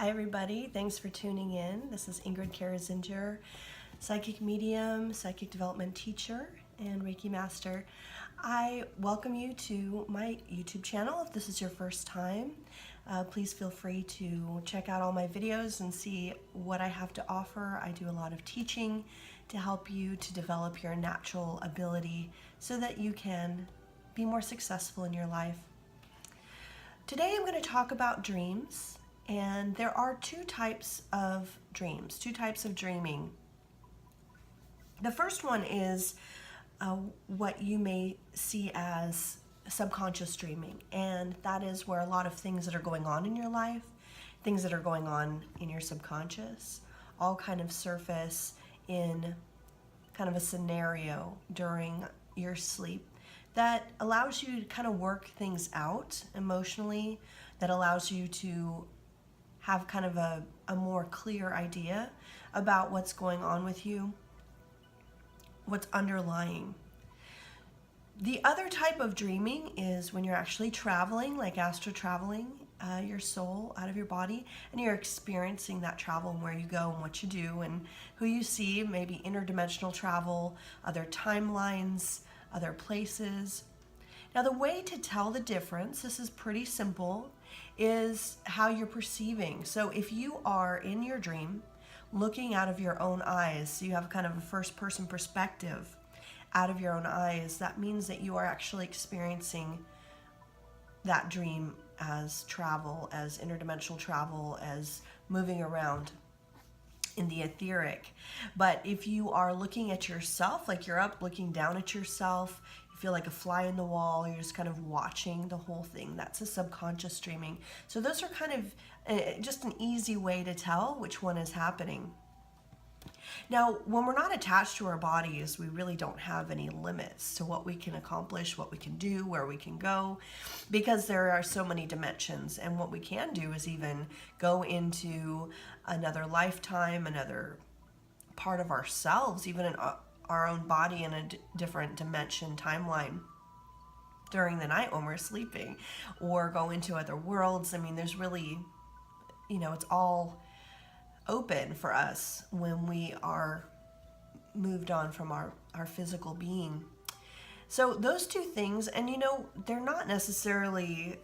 Hi everybody, thanks for tuning in. This is Ingrid Karazincir, psychic medium, psychic development teacher, and Reiki master. I welcome you to my YouTube channel. If this is your first time, please feel free to check out all my videos and see what I have to offer. I do a lot of teaching to help you to develop your natural ability so that you can be more successful in your life. Today I'm going to talk about dreams. And there are two types of dreams, two types of dreaming. The first one is what you may see as subconscious dreaming. And that is where a lot of things that are going on in your life, things that are going on in your subconscious, all kind of surface in kind of a scenario during your sleep that allows you to kind of work things out emotionally, that allows you to have kind of a more clear idea about what's going on with you, what's underlying. The other type of dreaming is when you're actually traveling, like astral traveling, your soul out of your body, and you're experiencing that travel and where you go and what you do and who you see, maybe interdimensional travel, other timelines, other places. Now the way to tell the difference, this is pretty simple, is how you're perceiving. So if you are in your dream looking out of your own eyes, so you have kind of a first person perspective out of your own eyes, that means that you are actually experiencing that dream as travel, as interdimensional travel, as moving around in the etheric. But if you are looking at yourself, like you're up looking down at yourself, you feel like a fly in the wall, you're just kind of watching the whole thing, that's a subconscious dreaming. So those are kind of just an easy way to tell which one is happening. Now, when we're not attached to our bodies, we really don't have any limits to what we can accomplish, what we can do, where we can go, because there are so many dimensions. And what we can do is even go into another lifetime, another part of ourselves, even in our own body in a different dimension timeline during the night when we're sleeping, or go into other worlds. I mean, there's really, it's all open for us when we are moved on from our physical being. So those two things, and they're not necessarily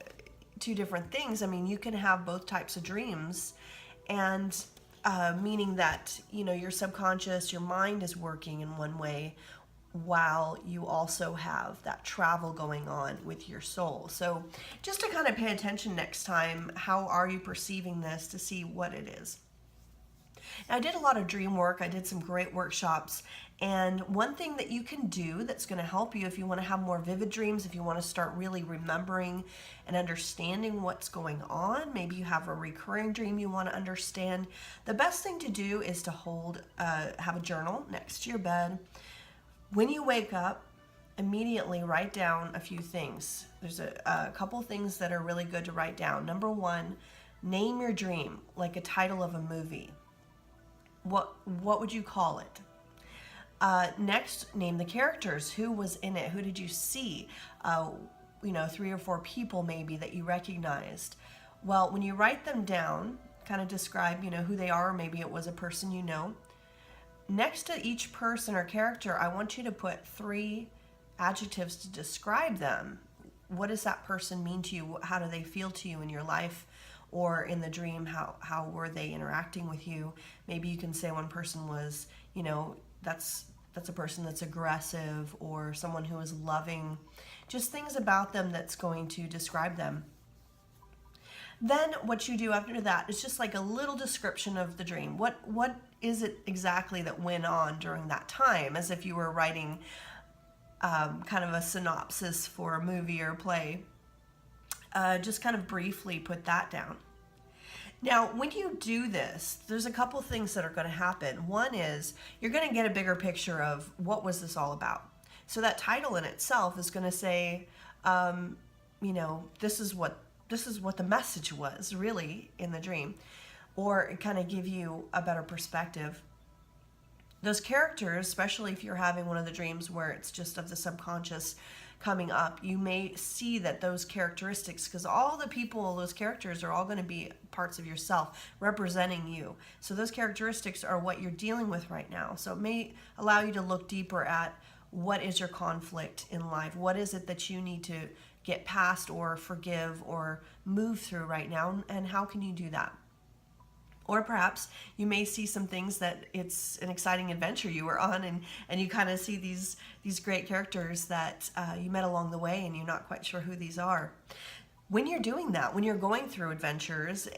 two different things. I mean, you can have both types of dreams, and meaning that your subconscious, your mind is working in one way while you also have that travel going on with your soul. So just to kind of pay attention next time, how are you perceiving this, to see what it is. Now, I did a lot of dream work. I did some great workshops. And one thing that you can do that's going to help you if you want to have more vivid dreams, if you want to start really remembering and understanding what's going on, maybe you have a recurring dream you want to understand, the best thing to do is to have a journal next to your bed. When you wake up, immediately write down a few things. There's a couple things that are really good to write down. Number one, name your dream, like a title of a movie. What would you call it? Next, name the characters. Who was in it? Who did you see? 3 or 4 people maybe that you recognized. Well, when you write them down, kind of describe, who they are, or maybe it was a person you know. Next to each person or character, I want you to put 3 adjectives to describe them. What does that person mean to you? How do they feel to you in your life? Or in the dream, how were they interacting with you? Maybe you can say one person was, that's a person that's aggressive, or someone who is loving. Just things about them that's going to describe them. Then what you do after that is just like a little description of the dream. What is it exactly that went on during that time, as if you were writing kind of a synopsis for a movie or a play. Just kind of briefly put that down. Now, when you do this, there's a couple things that are going to happen. One is you're going to get a bigger picture of what was this all about. So that title in itself is going to say, this is what the message was really in the dream, or kind of give you a better perspective. Those characters, especially if you're having one of the dreams where it's just of the subconscious coming up, you may see that those characteristics, because all the people, those characters are all going to be parts of yourself representing you. So those characteristics are what you're dealing with right now. So it may allow you to look deeper at what is your conflict in life. What is it that you need to get past or forgive or move through right now, and how can you do that? Or perhaps you may see some things that it's an exciting adventure you were on, and you kind of see these great characters that you met along the way, and you're not quite sure who these are. When you're doing that, when you're going through adventures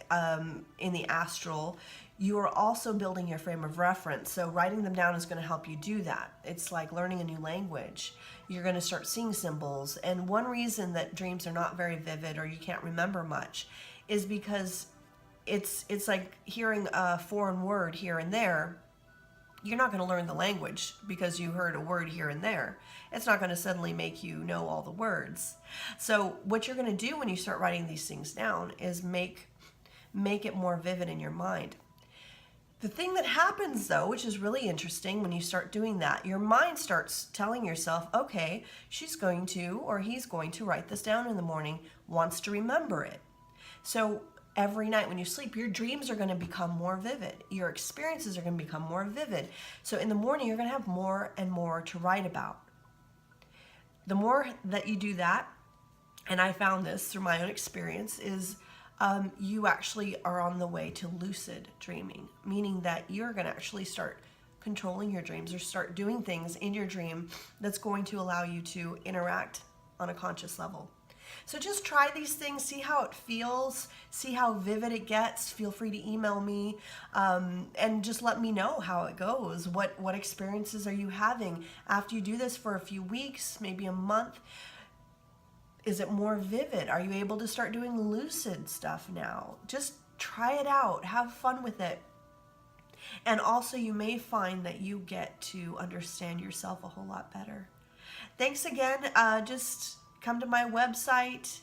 in the astral, you are also building your frame of reference. So writing them down is going to help you do that. It's like learning a new language. You're going to start seeing symbols. And one reason that dreams are not very vivid or you can't remember much is because it's like hearing a foreign word here and there. You're not going to learn the language because you heard a word here and there. It's not going to suddenly make you know all the words. So what you're going to do when you start writing these things down is make it more vivid in your mind. The thing that happens though, which is really interesting when you start doing that, your mind starts telling yourself, okay, she's going to, or he's going to write this down in the morning, wants to remember it. So every night when you sleep, your dreams are going to become more vivid. Your experiences are going to become more vivid. So in the morning, you're going to have more and more to write about. The more that you do that, and I found this through my own experience, is you actually are on the way to lucid dreaming, meaning that you're going to actually start controlling your dreams or start doing things in your dream that's going to allow you to interact on a conscious level. So just try these things, see how it feels, see how vivid it gets. Feel free to email me and just let me know how it goes. What experiences are you having after you do this for a few weeks, maybe a month? Is it more vivid? Are you able to start doing lucid stuff now? Just try it out, have fun with it. And also you may find that you get to understand yourself a whole lot better. Thanks again. Just come to my website,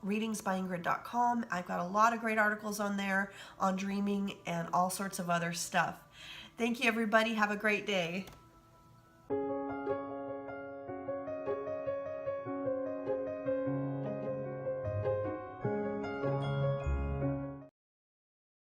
readingsbyingrid.com. I've got a lot of great articles on there on dreaming and all sorts of other stuff. Thank you, everybody. Have a great day.